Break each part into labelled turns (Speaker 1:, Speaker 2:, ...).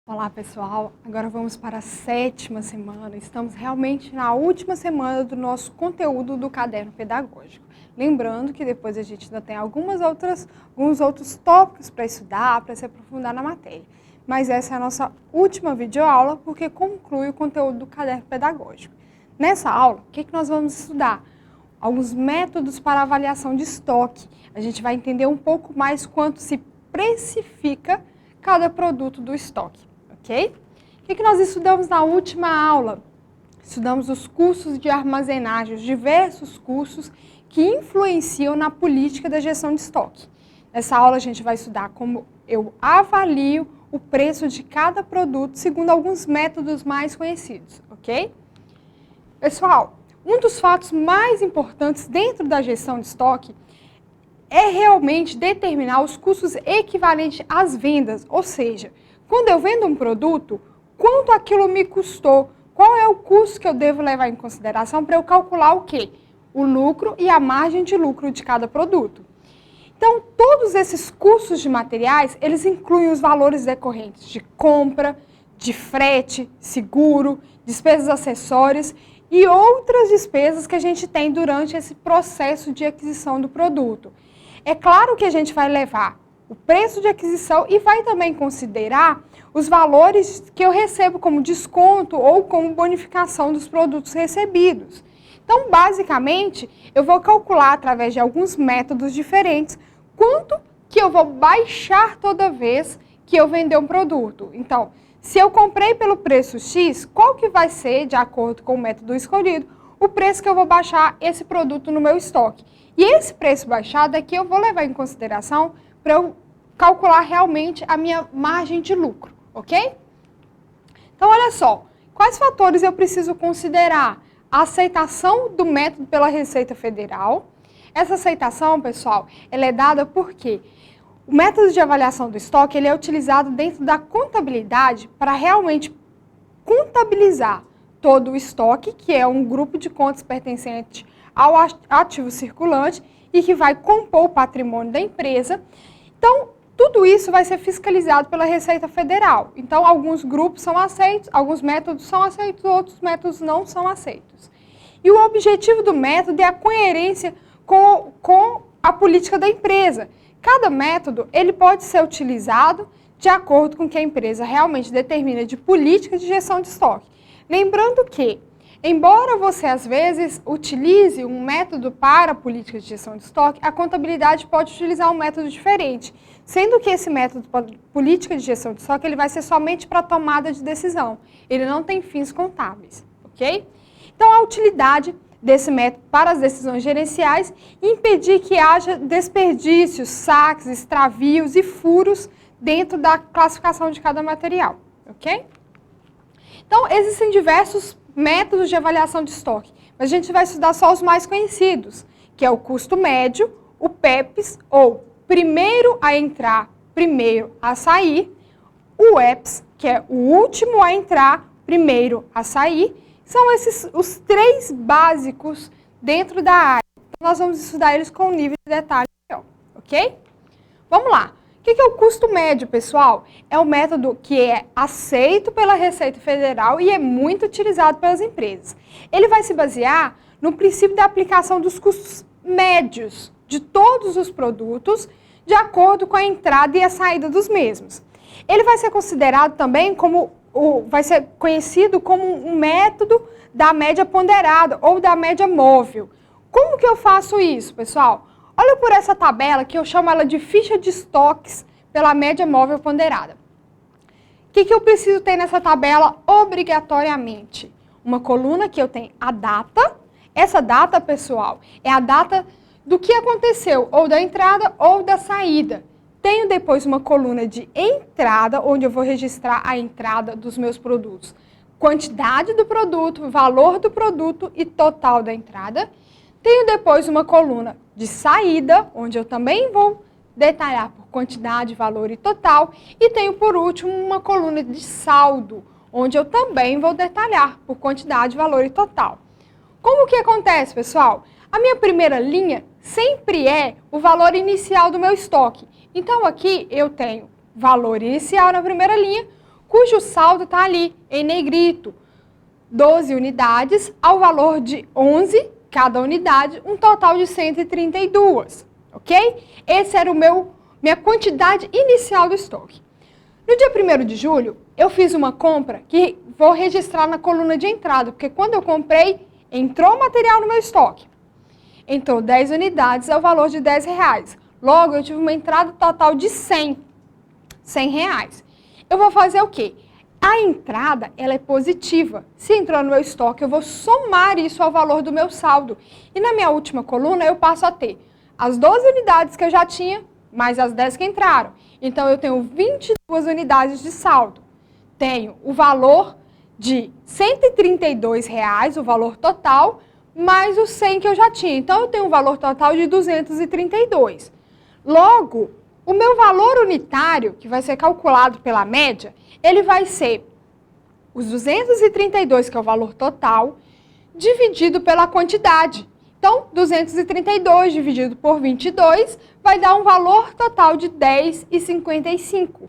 Speaker 1: Olá pessoal, agora vamos para a 7ª semana, estamos realmente na última semana do nosso conteúdo do caderno pedagógico. Lembrando que depois a gente ainda tem alguns outros tópicos para estudar, para se aprofundar na matéria. Mas essa é a nossa última videoaula porque conclui o conteúdo do caderno pedagógico. Nessa aula, o que nós vamos estudar? Alguns métodos para avaliação de estoque. A gente vai entender um pouco mais quanto se precifica cada produto do estoque. Ok? O que nós estudamos na última aula? Estudamos os custos de armazenagem, os diversos custos que influenciam na política da gestão de estoque. Nessa aula a gente vai estudar como eu avalio o preço de cada produto segundo alguns métodos mais conhecidos, ok? Pessoal, um dos fatos mais importantes dentro da gestão de estoque é realmente determinar os custos equivalentes às vendas, ou seja, quando eu vendo um produto, quanto aquilo me custou? Qual é o custo que eu devo levar em consideração para eu calcular o quê? O lucro e a margem de lucro de cada produto. Então, todos esses custos de materiais, eles incluem os valores decorrentes de compra, de frete, seguro, despesas acessórias e outras despesas que a gente tem durante esse processo de aquisição do produto. É claro que a gente vai levar o preço de aquisição e vai também considerar os valores que eu recebo como desconto ou como bonificação dos produtos recebidos. Então, basicamente, eu vou calcular através de alguns métodos diferentes quanto que eu vou baixar toda vez que eu vender um produto. Então, se eu comprei pelo preço X, qual que vai ser, de acordo com o método escolhido, o preço que eu vou baixar esse produto no meu estoque. E esse preço baixado é que eu vou levar em consideração para eu calcular realmente a minha margem de lucro, ok? Então, olha só, quais fatores eu preciso considerar? A aceitação do método pela Receita Federal. Essa aceitação, pessoal, ela é dada porque o método de avaliação do estoque ele é utilizado dentro da contabilidade para realmente contabilizar todo o estoque, que é um grupo de contas pertencente ao ativo circulante e que vai compor o patrimônio da empresa. Então, tudo isso vai ser fiscalizado pela Receita Federal. Então, alguns grupos são aceitos, alguns métodos são aceitos, outros métodos não são aceitos. E o objetivo do método é a coerência com a política da empresa. Cada método ele pode ser utilizado de acordo com o que a empresa realmente determina de política de gestão de estoque. Lembrando que, embora você, às vezes, utilize um método para a política de gestão de estoque, a contabilidade pode utilizar um método diferente, sendo que esse método para política de gestão de estoque ele vai ser somente para tomada de decisão. Ele não tem fins contábeis, ok? Então, a utilidade desse método para as decisões gerenciais é impedir que haja desperdícios, saques, extravios e furos dentro da classificação de cada material, ok? Então, existem diversos métodos de avaliação de estoque, mas a gente vai estudar só os mais conhecidos, que é o custo médio, o PEPs, ou primeiro a entrar, primeiro a sair, o EPS, que é o último a entrar, primeiro a sair. São esses os três básicos dentro da área. Então, nós vamos estudar eles com um nível de detalhe maior, ok? Vamos lá. O que é o custo médio, pessoal? É um método que é aceito pela Receita Federal e é muito utilizado pelas empresas. Ele vai se basear no princípio da aplicação dos custos médios de todos os produtos, de acordo com a entrada e a saída dos mesmos. Ele vai ser considerado também como, vai ser conhecido como um método da média ponderada ou da média móvel. Como que eu faço isso, pessoal? Olha por essa tabela que eu chamo ela de ficha de estoques pela média móvel ponderada. O que eu preciso ter nessa tabela obrigatoriamente? Uma coluna que eu tenho a data. Essa data, pessoal, é a data do que aconteceu, ou da entrada ou da saída. Tenho depois uma coluna de entrada, onde eu vou registrar a entrada dos meus produtos. Quantidade do produto, valor do produto e total da entrada. Tenho depois uma coluna de saída, onde eu também vou detalhar por quantidade, valor e total. E tenho, por último, uma coluna de saldo, onde eu também vou detalhar por quantidade, valor e total. Como que acontece, pessoal? A minha primeira linha sempre é o valor inicial do meu estoque. Então, aqui eu tenho valor inicial na primeira linha, cujo saldo está ali, em negrito. 12 unidades ao valor de 11 cada unidade, um total de 132, ok? Esse era minha quantidade inicial do estoque. No dia 1º de julho, eu fiz uma compra que vou registrar na coluna de entrada, porque quando eu comprei, entrou material no meu estoque. Entrou 10 unidades ao valor de R$10. Logo, eu tive uma entrada total de R$100 reais. Eu vou fazer o quê? A entrada, ela é positiva. Se entrou no meu estoque, eu vou somar isso ao valor do meu saldo. E na minha última coluna, eu passo a ter as 12 unidades que eu já tinha, mais as 10 que entraram. Então, eu tenho 22 unidades de saldo. Tenho o valor de R$132, o valor total, mais os 100 que eu já tinha. Então, eu tenho um valor total de 232. Logo, o meu valor unitário, que vai ser calculado pela média, ele vai ser os 232, que é o valor total, dividido pela quantidade. Então, 232 dividido por 22 vai dar um valor total de R$10,55.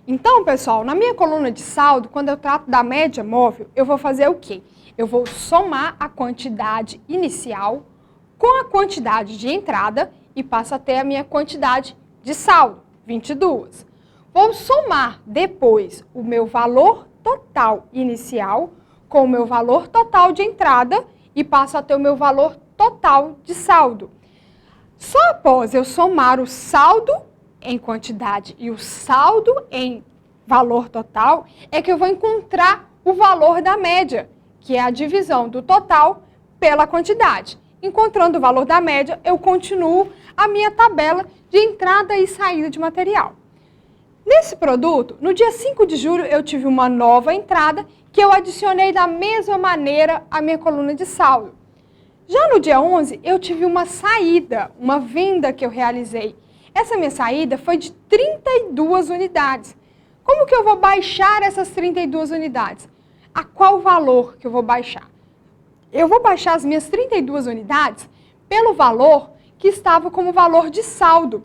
Speaker 1: Então, pessoal, na minha coluna de saldo, quando eu trato da média móvel, eu vou fazer o quê? Eu vou somar a quantidade inicial com a quantidade de entrada e passo a ter a minha quantidade de saldo, 22. Vou somar depois o meu valor total inicial com o meu valor total de entrada e passo a ter o meu valor total de saldo. Só após eu somar o saldo em quantidade e o saldo em valor total é que eu vou encontrar o valor da média, que é a divisão do total pela quantidade. Encontrando o valor da média, eu continuo a minha tabela de entrada e saída de material. Nesse produto, no dia 5 de julho, eu tive uma nova entrada que eu adicionei da mesma maneira à minha coluna de saldo. Já no dia 11, eu tive uma saída, uma venda que eu realizei. Essa minha saída foi de 32 unidades. Como que eu vou baixar essas 32 unidades? A qual valor que eu vou baixar? Eu vou baixar as minhas 32 unidades pelo valor que estava como valor de saldo.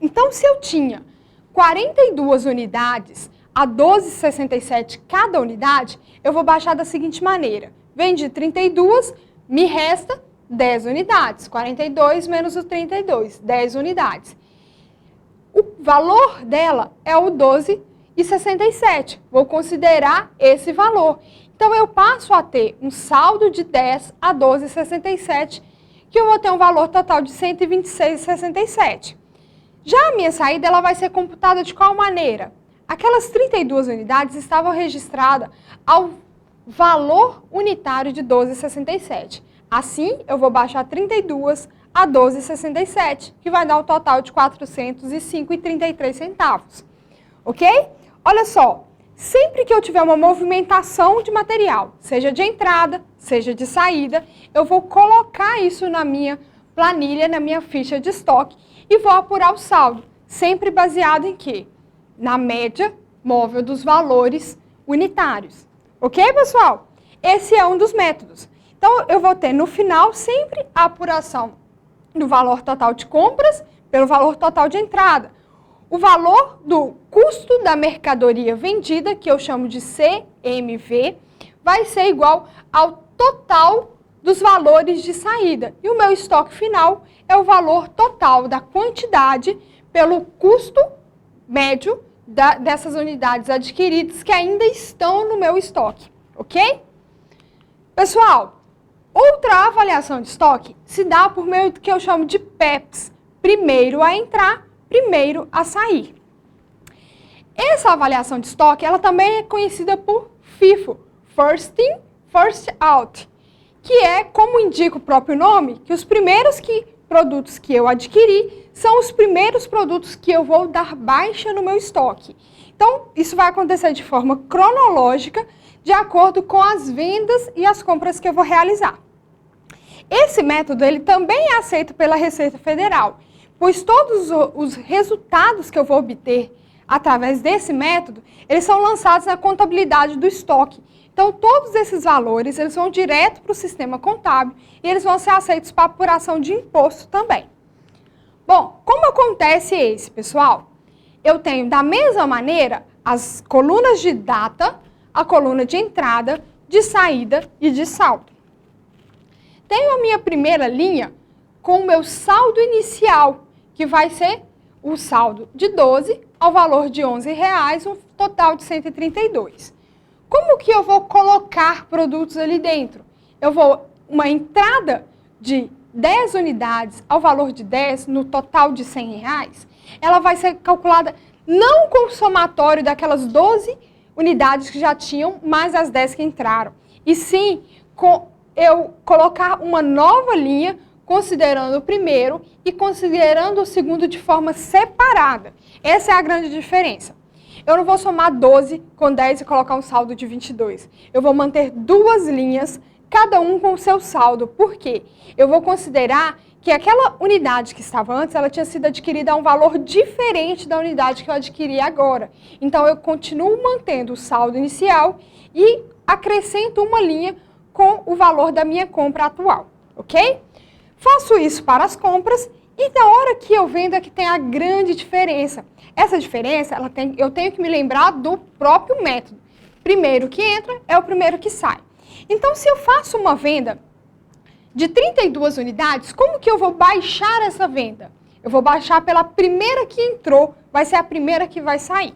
Speaker 1: Então, se eu tinha 42 unidades a R$12,67 cada unidade, eu vou baixar da seguinte maneira. Vendi 32, me resta 10 unidades. 42 menos o 32, 10 unidades. O valor dela é o R$12,67. Vou considerar esse valor. Então, eu passo a ter um saldo de 10 a R$12,67, que eu vou ter um valor total de R$126,67. Já a minha saída, ela vai ser computada de qual maneira? Aquelas 32 unidades estavam registradas ao valor unitário de R$12,67. Assim, eu vou baixar 32 a R$12,67, que vai dar um total de R$405,33. Ok? Olha só, sempre que eu tiver uma movimentação de material, seja de entrada, seja de saída, eu vou colocar isso na minha planilha, na minha ficha de estoque e vou apurar o saldo, sempre baseado em quê? Na média móvel dos valores unitários. Ok, pessoal? Esse é um dos métodos. Então, eu vou ter no final sempre a apuração do valor total de compras pelo valor total de entrada. O valor do custo da mercadoria vendida, que eu chamo de CMV, vai ser igual ao total dos valores de saída. E o meu estoque final é o valor total da quantidade pelo custo médio dessas unidades adquiridas que ainda estão no meu estoque. Ok? Pessoal, outra avaliação de estoque se dá por meio do que eu chamo de PEPs. Primeiro a entrar, primeiro a sair. Essa avaliação de estoque, ela também é conhecida por FIFO, First In, First Out, que é, como indica o próprio nome, que os primeiros produtos que eu adquiri são os primeiros produtos que eu vou dar baixa no meu estoque. Então, isso vai acontecer de forma cronológica, de acordo com as vendas e as compras que eu vou realizar. Esse método, ele também é aceito pela Receita Federal, pois todos os resultados que eu vou obter através desse método, eles são lançados na contabilidade do estoque. Então, todos esses valores, eles vão direto para o sistema contábil e eles vão ser aceitos para apuração de imposto também. Bom, como acontece esse, pessoal? Eu tenho, da mesma maneira, as colunas de data, a coluna de entrada, de saída e de saldo. Tenho a minha primeira linha com o meu saldo inicial, que vai ser o saldo de 12 ao valor de R$11, um total de 132. Como que eu vou colocar produtos ali dentro? Eu vou, uma entrada de 10 unidades ao valor de 10, no total de R$100, ela vai ser calculada não com o somatório daquelas 12 unidades que já tinham, mais as 10 que entraram, e sim com eu colocar uma nova linha, considerando o primeiro e considerando o segundo de forma separada. Essa é a grande diferença. Eu não vou somar 12 com 10 e colocar um saldo de 22. Eu vou manter duas linhas, cada um com o seu saldo. Por quê? Eu vou considerar que aquela unidade que estava antes, ela tinha sido adquirida a um valor diferente da unidade que eu adquiri agora. Então, eu continuo mantendo o saldo inicial e acrescento uma linha com o valor da minha compra atual, ok? Faço isso para as compras e na hora que eu vendo é que tem a grande diferença. Essa diferença, eu tenho que me lembrar do próprio método. Primeiro que entra é o primeiro que sai. Então, se eu faço uma venda de 32 unidades, como que eu vou baixar essa venda? Eu vou baixar pela primeira que entrou, vai ser a primeira que vai sair.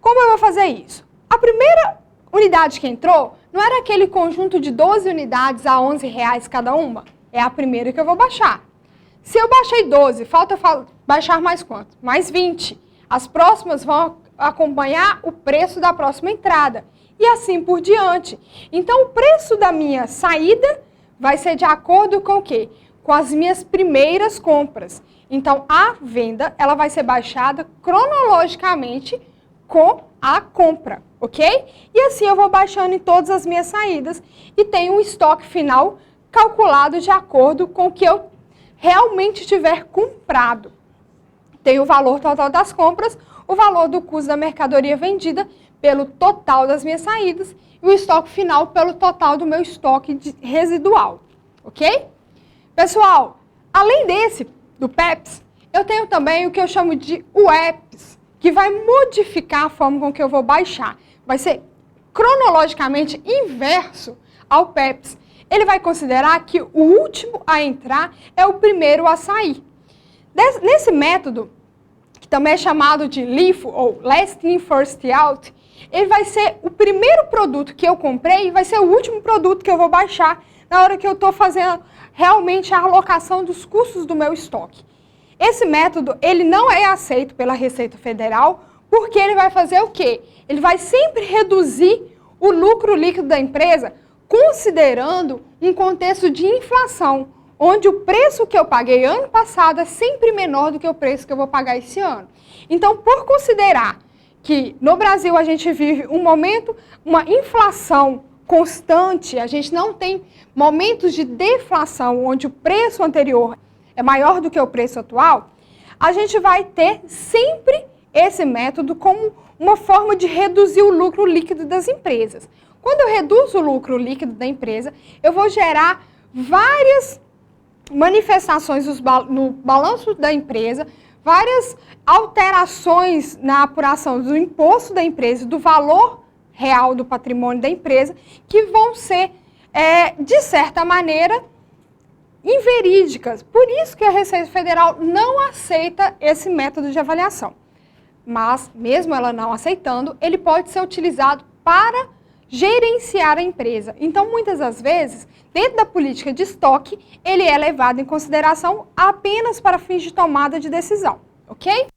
Speaker 1: Como eu vou fazer isso? A primeira unidade que entrou não era aquele conjunto de 12 unidades a R$11 cada uma? É a primeira que eu vou baixar. Se eu baixei 12, falta baixar mais quanto? Mais 20. As próximas vão acompanhar o preço da próxima entrada. E assim por diante. Então, o preço da minha saída vai ser de acordo com o quê? Com as minhas primeiras compras. Então, a venda ela vai ser baixada cronologicamente com a compra, ok? E assim eu vou baixando em todas as minhas saídas e tenho um estoque final calculado de acordo com o que eu realmente tiver comprado. Tem o valor total das compras, o valor do custo da mercadoria vendida pelo total das minhas saídas e o estoque final pelo total do meu estoque residual, ok? Pessoal, além do PEPS, eu tenho também o que eu chamo de UEPS, que vai modificar a forma com que eu vou baixar. Vai ser cronologicamente inverso ao PEPS. Ele vai considerar que o último a entrar é o primeiro a sair. Nesse método, que também é chamado de LIFO, ou Last In, First Out, ele vai ser o primeiro produto que eu comprei e vai ser o último produto que eu vou baixar na hora que eu estou fazendo realmente a alocação dos custos do meu estoque. Esse método, ele não é aceito pela Receita Federal, porque ele vai fazer o quê? Ele vai sempre reduzir o lucro líquido da empresa, considerando um contexto de inflação, onde o preço que eu paguei ano passado é sempre menor do que o preço que eu vou pagar esse ano. Então, por considerar que no Brasil a gente vive um momento, uma inflação constante, a gente não tem momentos de deflação, onde o preço anterior é maior do que o preço atual, a gente vai ter sempre esse método como uma forma de reduzir o lucro líquido das empresas. Quando eu reduzo o lucro líquido da empresa, eu vou gerar várias manifestações no balanço da empresa, várias alterações na apuração do imposto da empresa, do valor real do patrimônio da empresa, que vão ser, de certa maneira, inverídicas. Por isso que a Receita Federal não aceita esse método de avaliação. Mas, mesmo ela não aceitando, ele pode ser utilizado para gerenciar a empresa. Então, muitas das vezes, dentro da política de estoque, ele é levado em consideração apenas para fins de tomada de decisão, ok?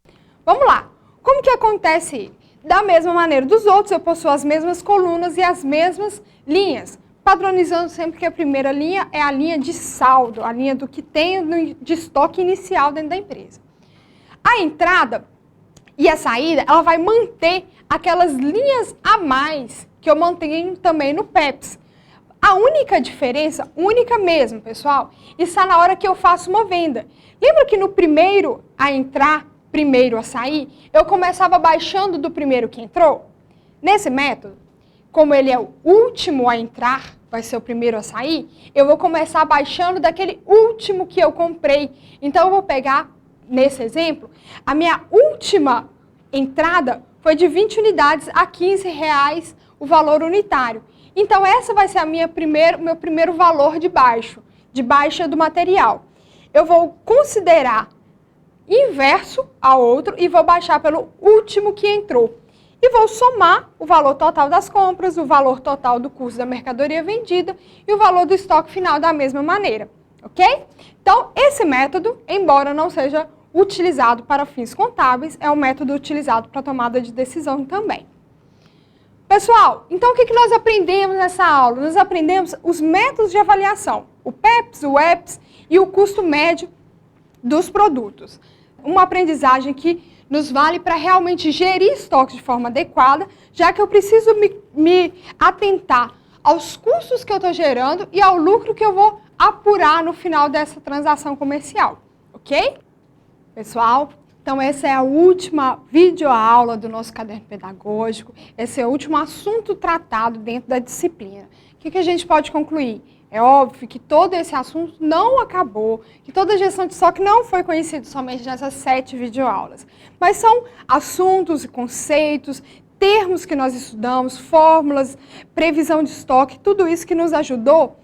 Speaker 1: Vamos lá. Como que acontece ele? Da mesma maneira dos outros, eu possuo as mesmas colunas e as mesmas linhas, padronizando sempre que a primeira linha é a linha de saldo, a linha do que tem de estoque inicial dentro da empresa. A entrada e a saída, ela vai manter aquelas linhas a mais que eu mantenho também no PEPS. A única diferença, única mesmo, pessoal, está na hora que eu faço uma venda. Lembra que no primeiro a entrar, primeiro a sair, eu começava baixando do primeiro que entrou? Nesse método, como ele é o último a entrar, vai ser o primeiro a sair, eu vou começar baixando daquele último que eu comprei. Então, eu vou pegar, nesse exemplo, a minha última entrada foi de 20 unidades a R$15 o valor unitário. Então, essa vai ser o meu primeiro valor de baixa do material. Eu vou considerar inverso a outro e vou baixar pelo último que entrou. E vou somar o valor total das compras, o valor total do custo da mercadoria vendida e o valor do estoque final da mesma maneira, ok? Então, esse método, embora não seja utilizado para fins contábeis, é um método utilizado para tomada de decisão também. Pessoal, então o que nós aprendemos nessa aula? Nós aprendemos os métodos de avaliação, o PEPS, o EPS e o custo médio dos produtos. Uma aprendizagem que nos vale para realmente gerir estoques de forma adequada, já que eu preciso me atentar aos custos que eu estou gerando e ao lucro que eu vou apurar no final dessa transação comercial, ok? Pessoal, então essa é a última videoaula do nosso caderno pedagógico, esse é o último assunto tratado dentro da disciplina. O que a gente pode concluir? É óbvio que todo esse assunto não acabou, que toda a gestão de estoque não foi conhecida somente nessas 7 videoaulas, mas são assuntos e conceitos, termos que nós estudamos, fórmulas, previsão de estoque, tudo isso que nos ajudou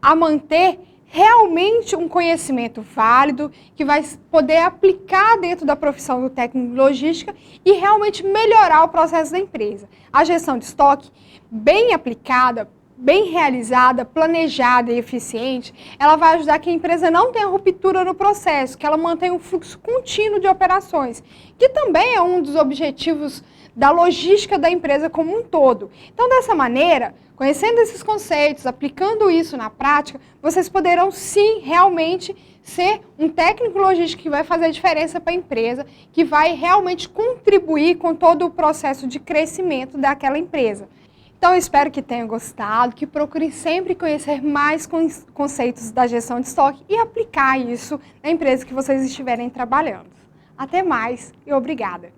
Speaker 1: a manter realmente um conhecimento válido, que vai poder aplicar dentro da profissão do técnico de logística e realmente melhorar o processo da empresa. A gestão de estoque, bem aplicada, bem realizada, planejada e eficiente, ela vai ajudar que a empresa não tenha ruptura no processo, que ela mantenha um fluxo contínuo de operações, que também é um dos objetivos da logística da empresa como um todo. Então, dessa maneira, conhecendo esses conceitos, aplicando isso na prática, vocês poderão sim realmente ser um técnico logístico que vai fazer a diferença para a empresa, que vai realmente contribuir com todo o processo de crescimento daquela empresa. Então, eu espero que tenham gostado, que procurem sempre conhecer mais conceitos da gestão de estoque e aplicar isso na empresa que vocês estiverem trabalhando. Até mais e obrigada!